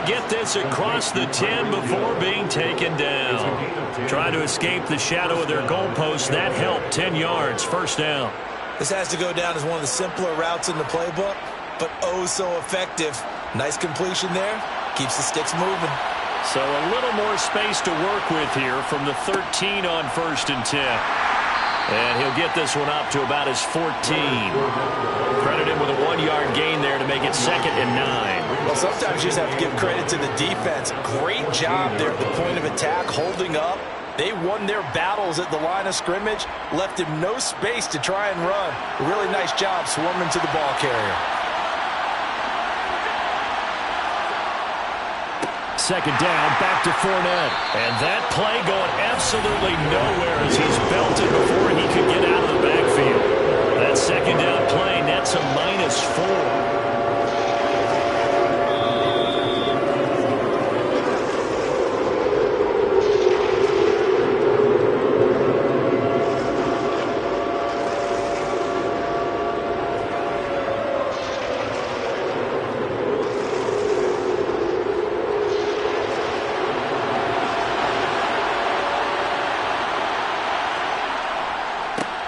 get this across the 10 before being taken down. Trying to escape the shadow of their goalpost. That helped. 10 yards, first down. This has to go down as one of the simpler routes in the playbook, but oh so effective. Nice completion there. Keeps the sticks moving. So a little more space to work with here from the 13 on 1st and 10. And he'll get this one up to about his 14. Credit him with a 1-yard gain there to make it 2nd and 9. Well, sometimes you just have to give credit to the defense. Great job there at the point of attack, holding up. They won their battles at the line of scrimmage, left him no space to try and run. A really nice job swarming to the ball carrier. 2nd down, back to Fournette. And that play going absolutely nowhere as he's belted before he could get out of the backfield. That 2nd down play nets a -4.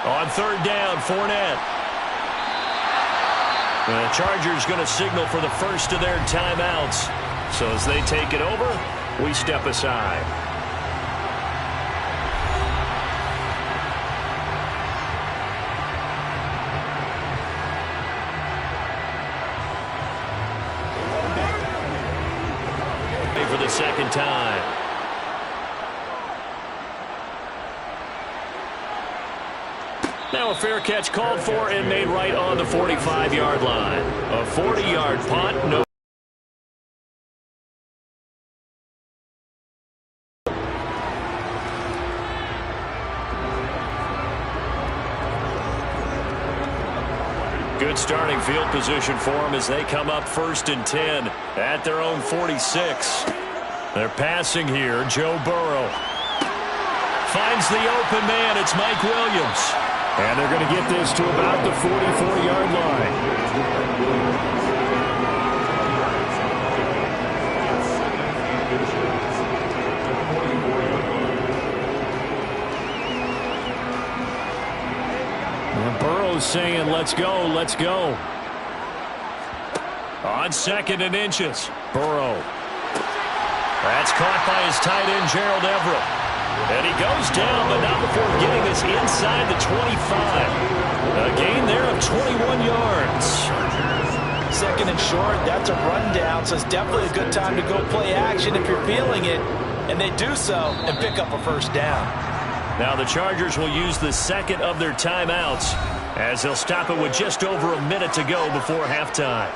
On 3rd down, Fournette. The Chargers going to signal for the first of their timeouts. So as they take it over, we step aside. For the 2nd time. Now a fair catch called for and made right on the 45-yard line. A 40-yard punt, no. Good starting field position for them as they come up 1st and 10 at their own 46. They're passing here. Joe Burrow finds the open man. It's Mike Williams. And they're going to get this to about the 44-yard line. And Burrow's saying, let's go, let's go. On 2nd and inches, Burrow. That's caught by his tight end, Gerald Everett. And he goes down, but not before getting this inside the 25. A gain there of 21 yards. 2nd and short, that's a rundown, so it's definitely a good time to go play action if you're feeling it. And they do so and pick up a 1st down. Now the Chargers will use the 2nd of their timeouts as they'll stop it with just over a minute to go before halftime.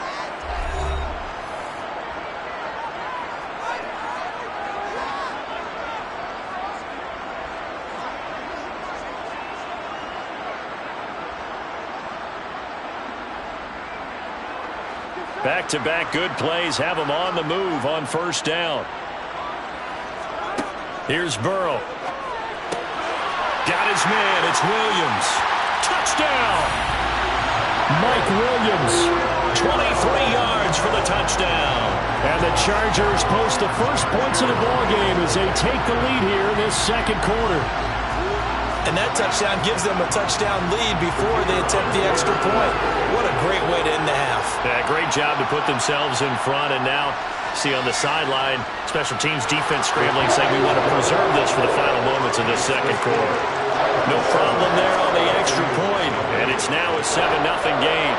Back-to-back good plays have them on the move on 1st down. Here's Burrow. Got his man. It's Williams. Touchdown! Mike Williams, 23 yards for the touchdown. And the Chargers post the first points of the ballgame as they take the lead here in this 2nd quarter. And that touchdown gives them a touchdown lead before they attempt the extra point. What a great way to end the half. Yeah, great job to put themselves in front. And now, see on the sideline, special teams defense scrambling, saying we want to preserve this for the final moments of this 2nd quarter. No problem there on the extra point. And it's now a 7-0 game.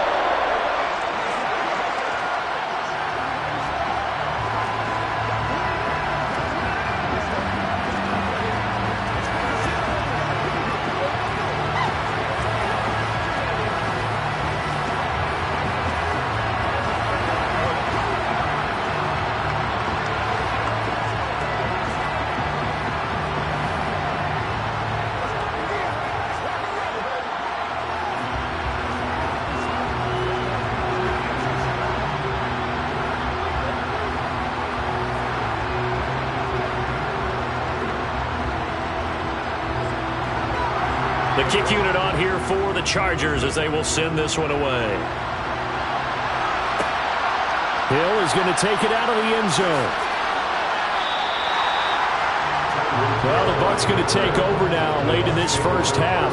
The kick unit on here for the Chargers as they will send this one away. Hill is going to take it out of the end zone. Well, the Bucs going to take over now late in this first half.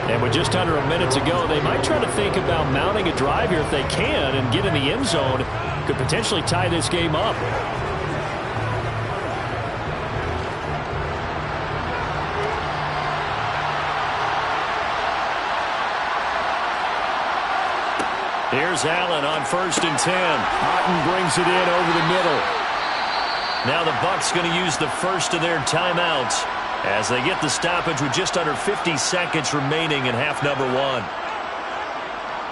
And with just under a minute to go, they might try to think about mounting a drive here if they can and get in the end zone. Could potentially tie this game up. Here's Allen on 1st and 10. Otten brings it in over the middle. Now the Bucs going to use the first of their timeouts as they get the stoppage with just under 50 seconds remaining in half number 1.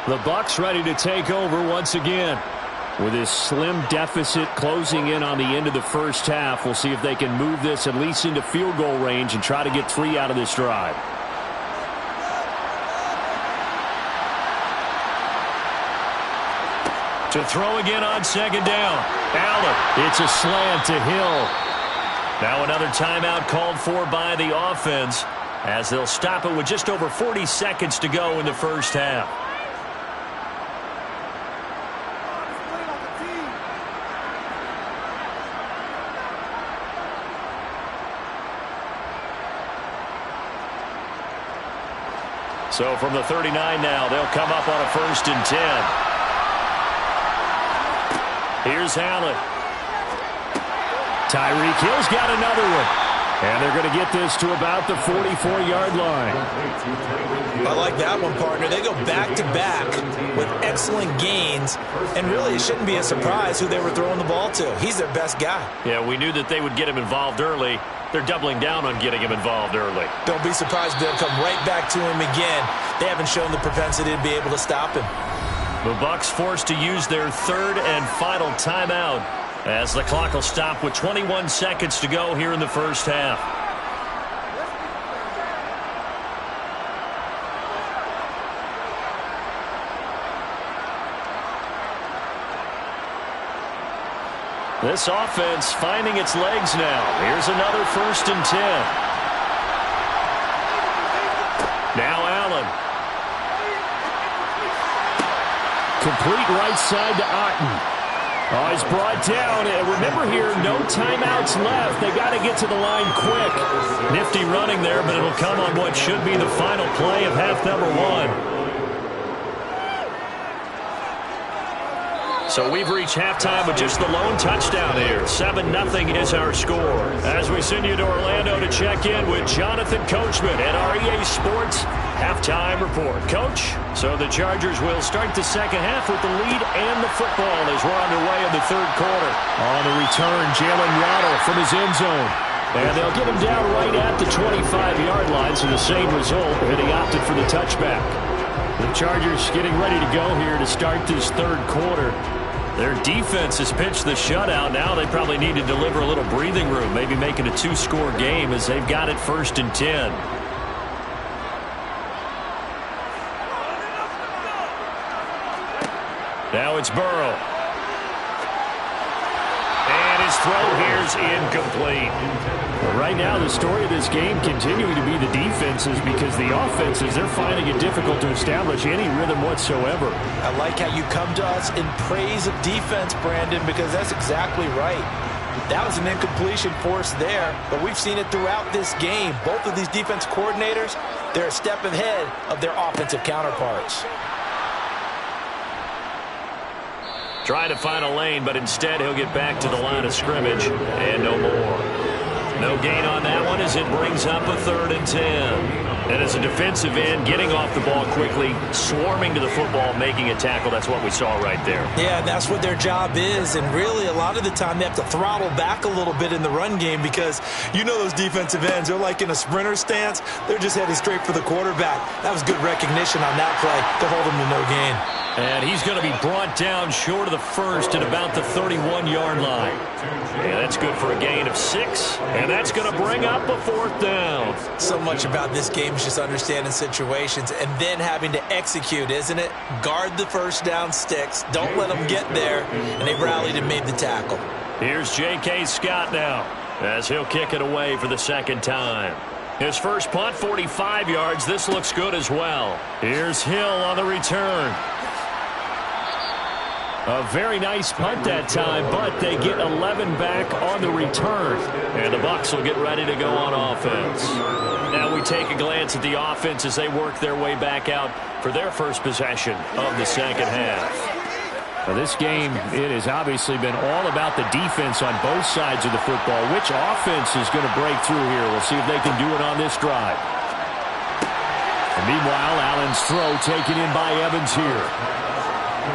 The Bucs ready to take over once again. With this slim deficit closing in on the end of the first half, we'll see if they can move this at least into field goal range and try to get 3 out of this drive. To throw again on 2nd down. Allen, it's a slant to Hill. Now another timeout called for by the offense as they'll stop it with just over 40 seconds to go in the first half. So from the 39 now, they'll come up on a 1st and 10. Here's Allen. Tyreek Hill's got another one. And they're going to get this to about the 44-yard line. I like that one, partner. They go back-to-back with excellent gains. And really, it shouldn't be a surprise who they were throwing the ball to. He's their best guy. Yeah, we knew that they would get him involved early. They're doubling down on getting him involved early. Don't be surprised if they'll come right back to him again. They haven't shown the propensity to be able to stop him. The Bucs forced to use their 3rd and final timeout as the clock will stop with 21 seconds to go here in the first half. This offense finding its legs now. Here's another 1st and 10. Now Allen. Complete right side to Otten. Oh, he's brought down. Remember here, no timeouts left. They got to get to the line quick. Nifty running there, but it'll come on what should be the final play of half number 1. So we've reached halftime with just the lone touchdown here. 7-0 is our score. As we send you to Orlando to check in with Jonathan Coachman at REA Sports Halftime Report. Coach, so the Chargers will start the second half with the lead and the football as we're underway in the 3rd quarter. On the return, Jalen Waddle from his end zone. And they'll get him down right at the 25-yard line, so the same result, and he opted for the touchback. The Chargers getting ready to go here to start this 3rd quarter. Their defense has pitched the shutout. Now they probably need to deliver a little breathing room, maybe make it a 2-score game as they've got it 1st and 10. Now it's Burrow. And his throw here is incomplete. Well, right now, the story of this game continuing to be the defenses because the offenses, they're finding it difficult to establish any rhythm whatsoever. I like how you come to us in praise of defense, Brandon, because that's exactly right. That was an incompletion force there, but we've seen it throughout this game. Both of these defense coordinators, they're a step ahead of their offensive counterparts. Trying to find a lane, but instead he'll get back to the line of scrimmage and no more. No gain on that one as it brings up a 3rd and 10. And as a defensive end, getting off the ball quickly, swarming to the football, making a tackle. That's what we saw right there. Yeah, that's what their job is. And really, a lot of the time, they have to throttle back a little bit in the run game because you know those defensive ends, they're like in a sprinter stance. They're just heading straight for the quarterback. That was good recognition on that play to hold him to no gain. And he's going to be brought down short of the 1st at about the 31-yard line. Yeah, that's good for a gain of 6. And that's going to bring up a 4th down. So much about this game is just understanding situations and then having to execute, isn't it? Guard the 1st down sticks. Don't let them get there. And they rallied and made the tackle. Here's J.K. Scott now as he'll kick it away for the 2nd time. His first punt, 45 yards. This looks good as well. Here's Hill on the return. A very nice punt that time, but they get 11 back on the return. And the Bucs will get ready to go on offense. Now we take a glance at the offense as they work their way back out for their first possession of the second half. Now this game, it has obviously been all about the defense on both sides of the football. Which offense is going to break through here? We'll see if they can do it on this drive. And meanwhile, Allen's throw taken in by Evans here.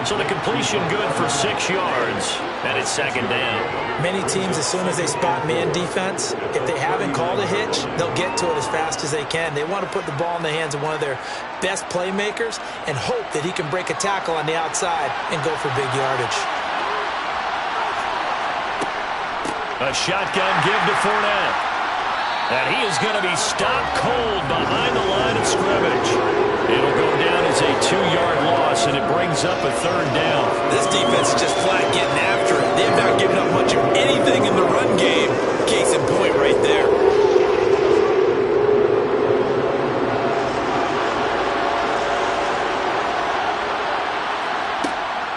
So the completion good for 6 yards, and it's second down. Many teams, as soon as they spot man defense, if they haven't called a hitch, they'll get to it as fast as they can. They want to put the ball in the hands of one of their best playmakers and hope that he can break a tackle on the outside and go for big yardage. A shotgun give to Fournette. And he is going to be stopped cold behind the line of scrimmage. It'll go down as a 2-yard loss, and it brings up a third down. This defense is just flat getting after it. They have not given up much of anything in the run game. Case in point right there.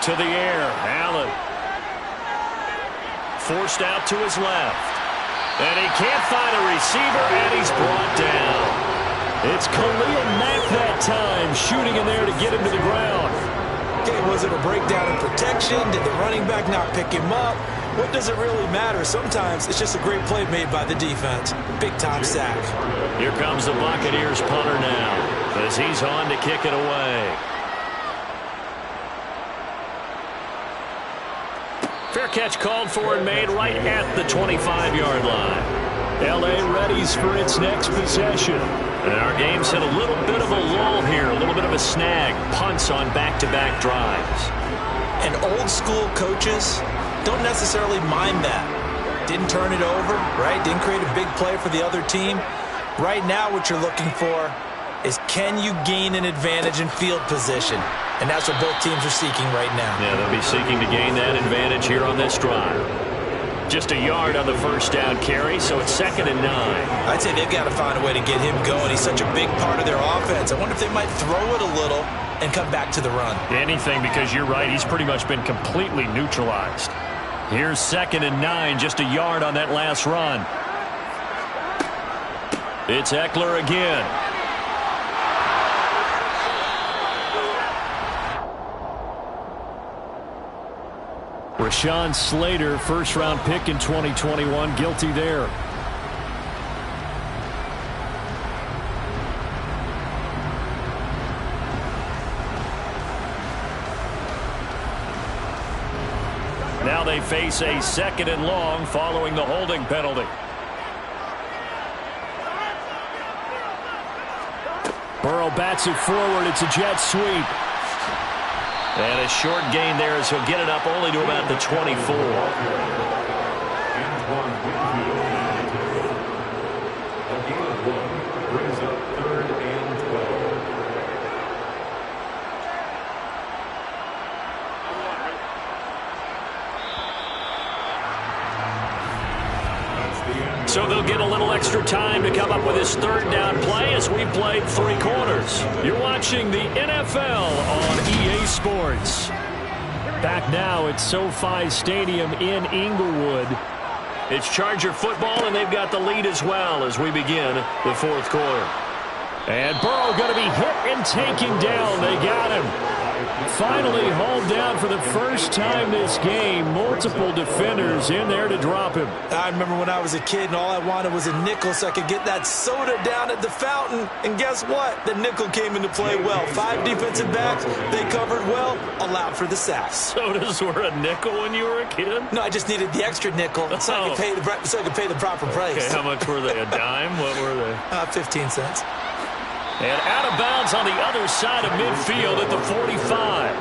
To the air, Allen. Forced out to his left. And he can't find a receiver, and he's brought down. It's Khalil Mack that time, shooting in there to get him to the ground. Okay, was it a breakdown in protection? Did the running back not pick him up? What does it really matter? Sometimes it's just a great play made by the defense. Big-time sack. Here comes the Buccaneers punter now, as he's on to kick it away. Fair catch called for and made right at the 25-yard line. L.A. readies for its next possession. And our game's hit a little bit of a lull here, a little bit of a snag. Punts on back-to-back drives. And old-school coaches don't necessarily mind that. Didn't turn it over, right? Didn't create a big play for the other team. Right now what you're looking for is, can you gain an advantage in field position? And that's what both teams are seeking right now. Yeah, they'll be seeking to gain that advantage here on this drive. Just a yard on the first down carry, so it's 2nd and 9. I'd say they've got to find a way to get him going. He's such a big part of their offense. I wonder if they might throw it a little and come back to the run. Anything, because you're right. He's pretty much been completely neutralized. Here's 2nd and 9, just a yard on that last run. It's Eckler again. Rashawn Slater, first-round pick in 2021, guilty there. Now they face a 2nd and long following the holding penalty. Burrow bats it forward. It's a jet sweep. And a short gain there as he'll get it up only to about the 24. Brings up 3rd and 12. So they'll get a little extra time to come up with his 3rd down play as we played 3 quarters. You're watching the NFL on EA Sports. Back now at SoFi Stadium in Inglewood. It's Charger football, and they've got the lead as well as we begin the 4th quarter. And Burrow going to be hit and taken down. They got him. Finally hauled down for the first time this game. Multiple defenders in there to drop him. I remember when I was a kid and all I wanted was a nickel so I could get that soda down at the fountain. And guess what? The nickel came into play well. 5 defensive backs, they covered well, allowed for the sacks. Sodas were a nickel when you were a kid? No, I just needed the extra nickel so I could pay the proper price. Okay, how much were they? A dime? What were they? 15 cents. And out of bounds on the other side of midfield at the 45.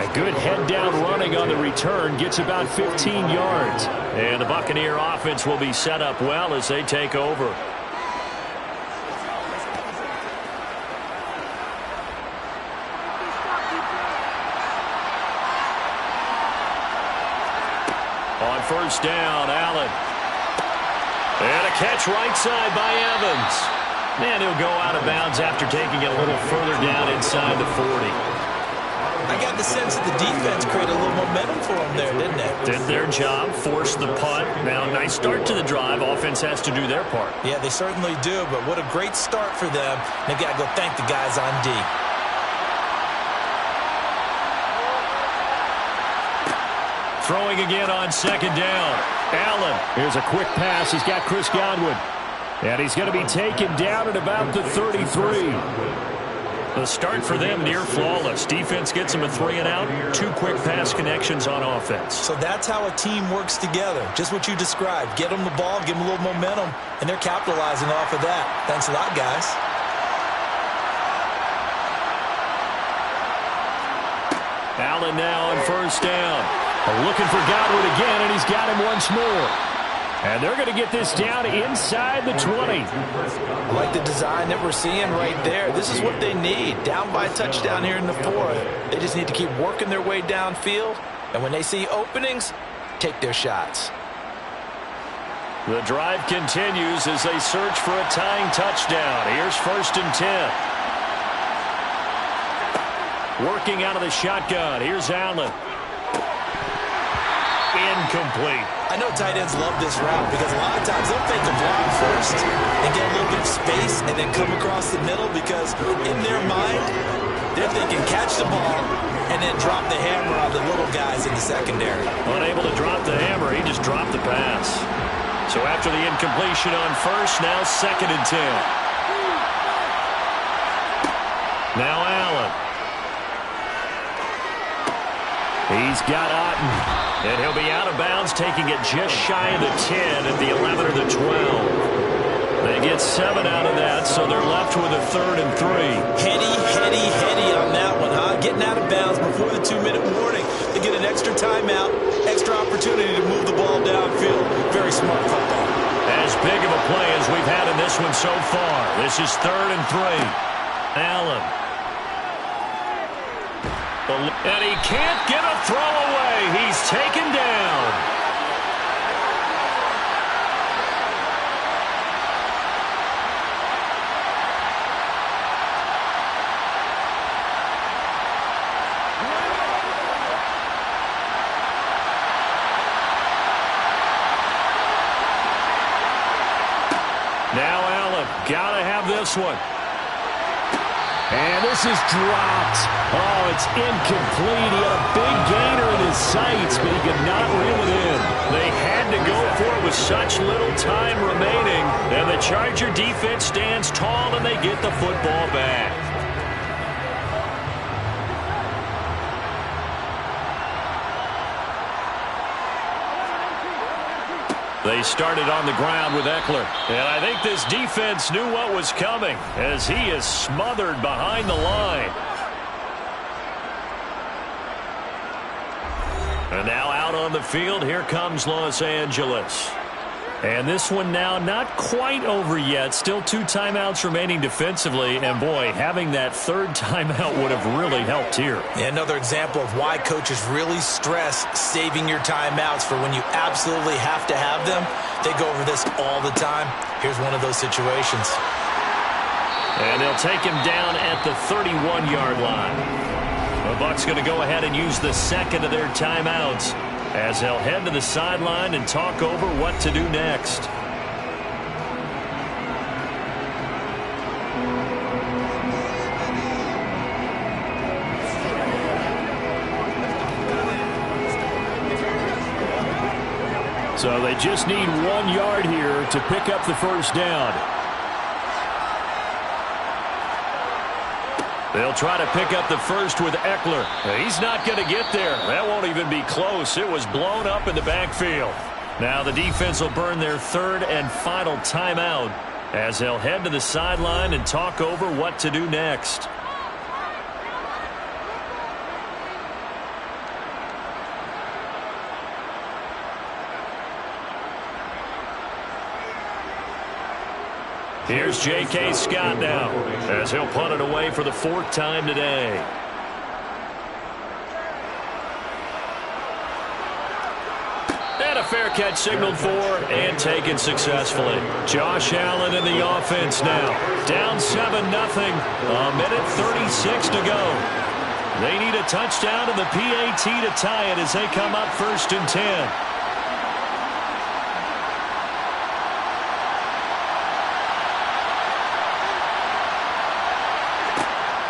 A good head-down running on the return gets about 15 yards. And the Buccaneer offense will be set up well as they take over. On first down, Allen. And a catch right side by Evans. And he'll go out of bounds after taking it a little further down inside the 40. I got the sense that the defense created a little momentum for them there, didn't they? Did their job, forced the punt. Now, nice start to the drive. Offense has to do their part. Yeah, they certainly do, but what a great start for them. They've got to go thank the guys on D. Throwing again on second down. Allen, here's a quick pass. He's got Chris Godwin. And he's going to be taken down at about the 33. The start for them near flawless. Defense gets them a 3-and-out. 2 quick pass connections on offense. So that's how a team works together. Just what you described. Get them the ball, give them a little momentum, and they're capitalizing off of that. Thanks a lot, guys. Allen now on first down. Looking for Godwin again, and he's got him once more. And they're going to get this down inside the 20. I like the design that we're seeing right there. This is what they need. Down by a touchdown here in the 4th. They just need to keep working their way downfield. And when they see openings, take their shots. The drive continues as they search for a tying touchdown. Here's 1st and 10. Working out of the shotgun. Here's Allen. Incomplete. I know tight ends love this route because a lot of times they'll fake the block first and get a little bit of space and then come across the middle because in their mind, they're thinking catch the ball and then drop the hammer on the little guys in the secondary. Unable to drop the hammer, he just dropped the pass. So after the incompletion on first, now 2nd and 10. Now Allen. He's got Otten. And he'll be out of bounds, taking it just shy of the 10 at the 11 or the 12. They get 7 out of that, so they're left with a 3rd and 3. Heady on that one, huh? Getting out of bounds before the 2-minute warning. They get an extra timeout, extra opportunity to move the ball downfield. Very smart football. As big of a play as we've had in this one so far. This is 3rd and 3. Allen. And he can't get a throw away. He's taken down. Now Allen, gotta have this one. And this is dropped. Oh, it's incomplete. He had a big gainer in his sights, but he could not reel it in. They had to go for it with such little time remaining. And the Charger defense stands tall, and they get the football back. They started on the ground with Eckler. And I think this defense knew what was coming as he is smothered behind the line. And now out on the field, here comes Los Angeles. And this one now not quite over yet. Still 2 timeouts remaining defensively. And, boy, having that 3rd timeout would have really helped here. Another example of why coaches really stress saving your timeouts for when you absolutely have to have them. They go over this all the time. Here's one of those situations. And they'll take him down at the 31-yard line. The Bucs going to go ahead and use the 2nd of their timeouts, as they'll head to the sideline and talk over what to do next. So they just need 1 yard here to pick up the first down. They'll try to pick up the first with Eckler. He's not going to get there. That won't even be close. It was blown up in the backfield. Now the defense will burn their 3rd and final timeout as they'll head to the sideline and talk over what to do next. Here's J.K. Scott now as he'll punt it away for the 4th time today. And a fair catch signaled for and taken successfully. Josh Allen in the offense now. Down 7-0. A minute 36 to go. They need a touchdown and the PAT to tie it as they come up 1st and 10.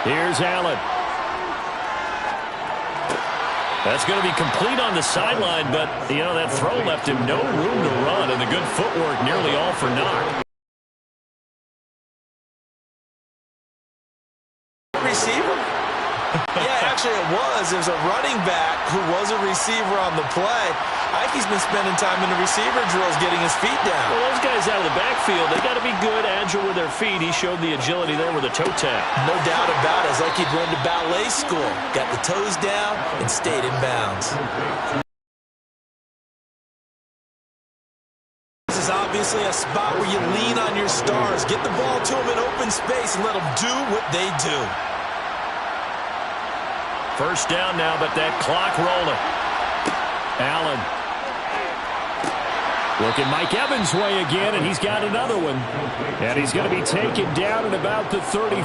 Here's Allen. That's going to be complete on the sideline, but, that throw left him no room to run, and the good footwork nearly all for naught. Receiver? Yeah, actually it was. There's a running back who was a receiver on the play. I think he's been spending time in the receiver drills getting his feet down. Well, those guys out of the backfield, they got to be good, agile with their feet. He showed the agility there with a toe tap. No doubt about it. It's like he'd run to ballet school. Got the toes down and stayed in bounds. This is obviously a spot where you lean on your stars. Get the ball to them in open space and let them do what they do. First down now, but that clock rolling. Allen. Looking Mike Evans' way again, and he's got another one. And he's going to be taken down at about the 33.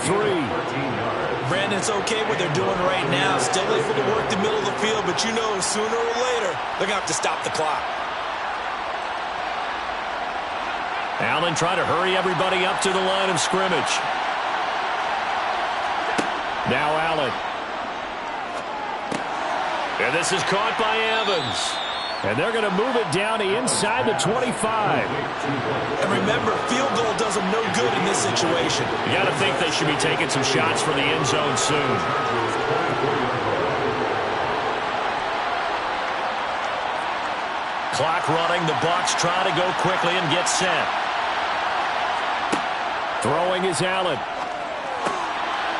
Brandon, it's okay what they're doing right now. Still able to work the middle of the field, but sooner or later, they're going to have to stop the clock. Allen trying to hurry everybody up to the line of scrimmage. Now Allen. And this is caught by Evans. And they're going to move it down to inside the 25. And remember, field goal does them no good in this situation. You got to think they should be taking some shots for the end zone soon. Clock running. The Bucs try to go quickly and get set. Throwing is Allen.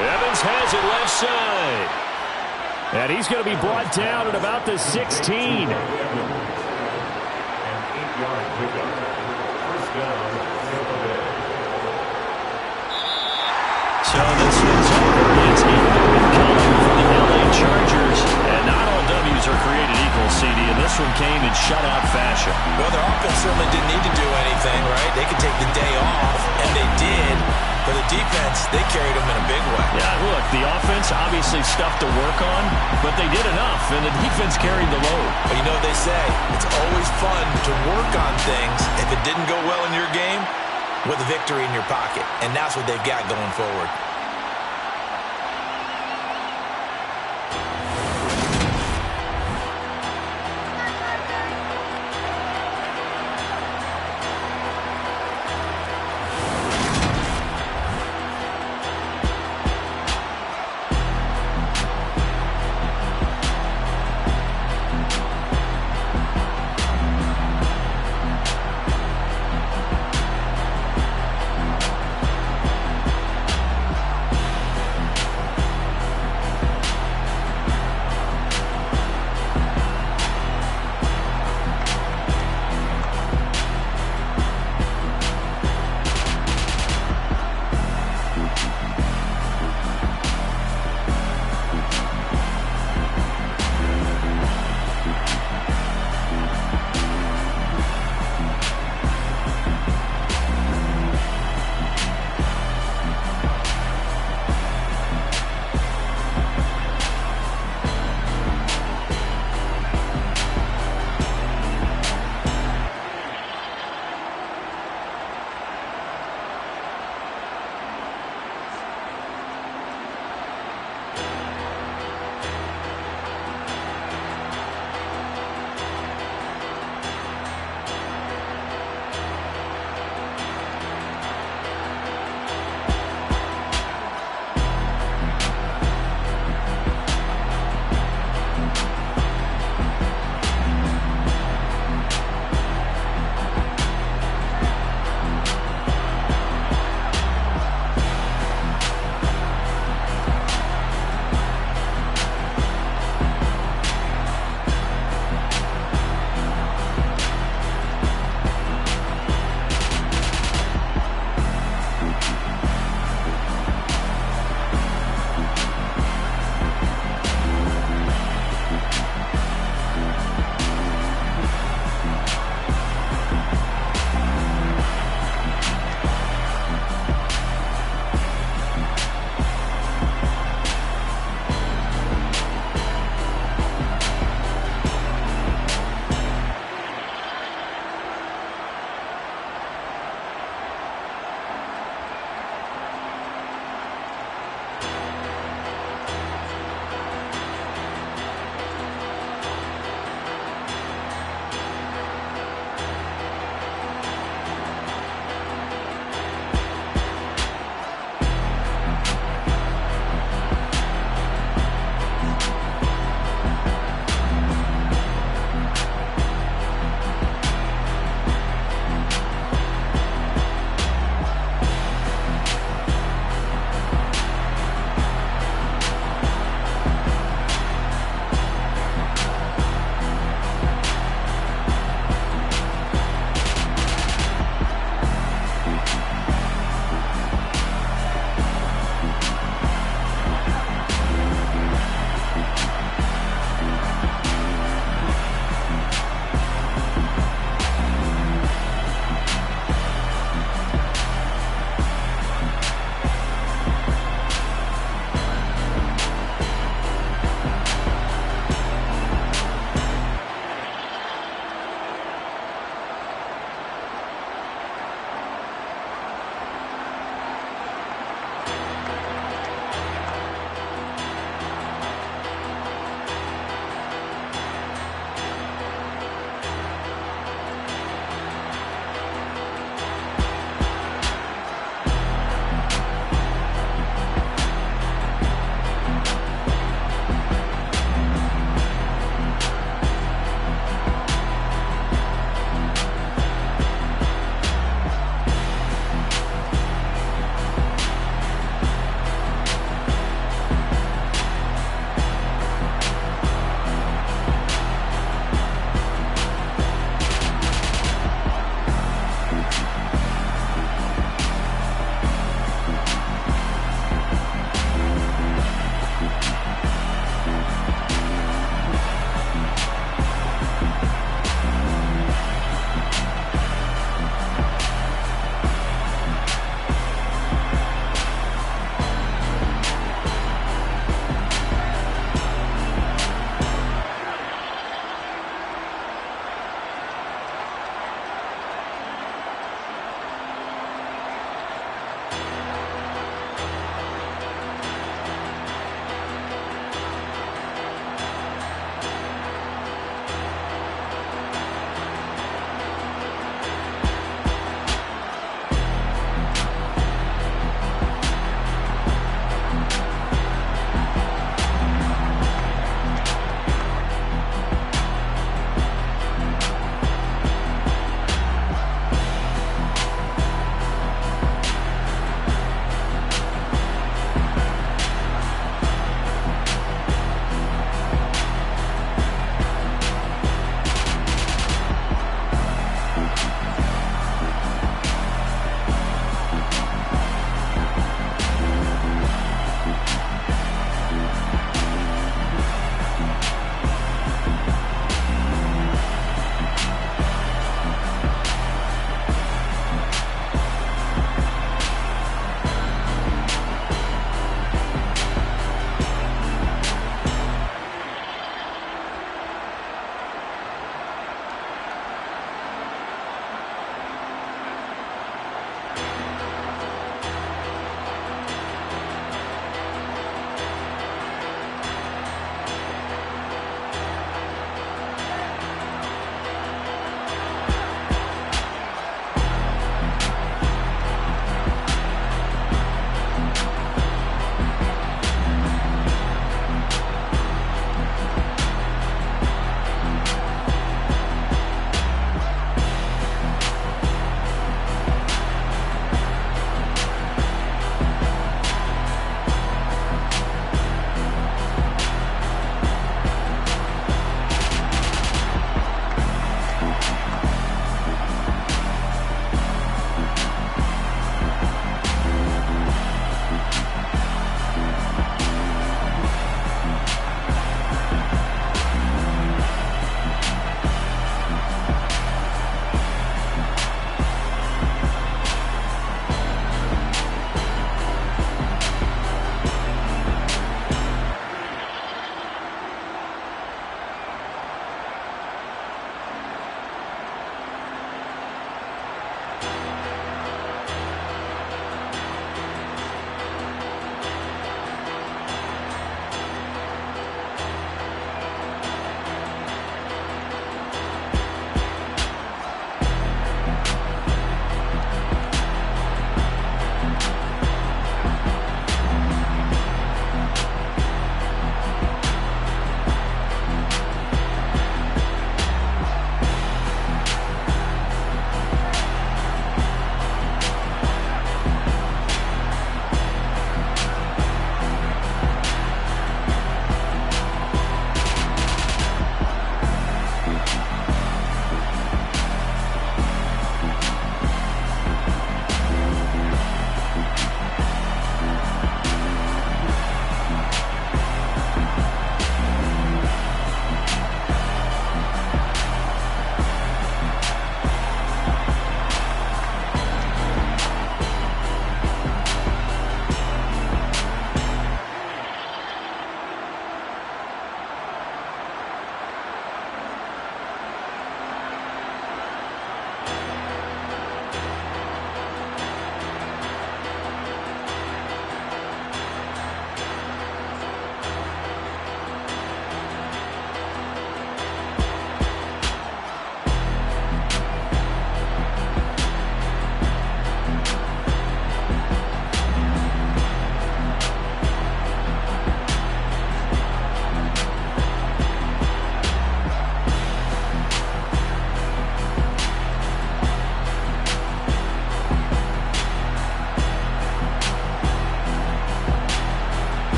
Evans has it left side. And he's going to be brought down at about the 16. An 8-yard pickup. First down, Tampa Bay. So this one's over. It's incoming for the LA Chargers. And not all W's are created equal, CD, and this one came in shutout fashion. Well, their offense certainly didn't need to do anything, right? They could take the day off, and they did. For the defense, they carried them in a big way. Yeah, look, the offense obviously stuff to work on, but they did enough, and the defense carried the load. But you know what they say, it's always fun to work on things if it didn't go well in your game with a victory in your pocket, and that's what they've got going forward.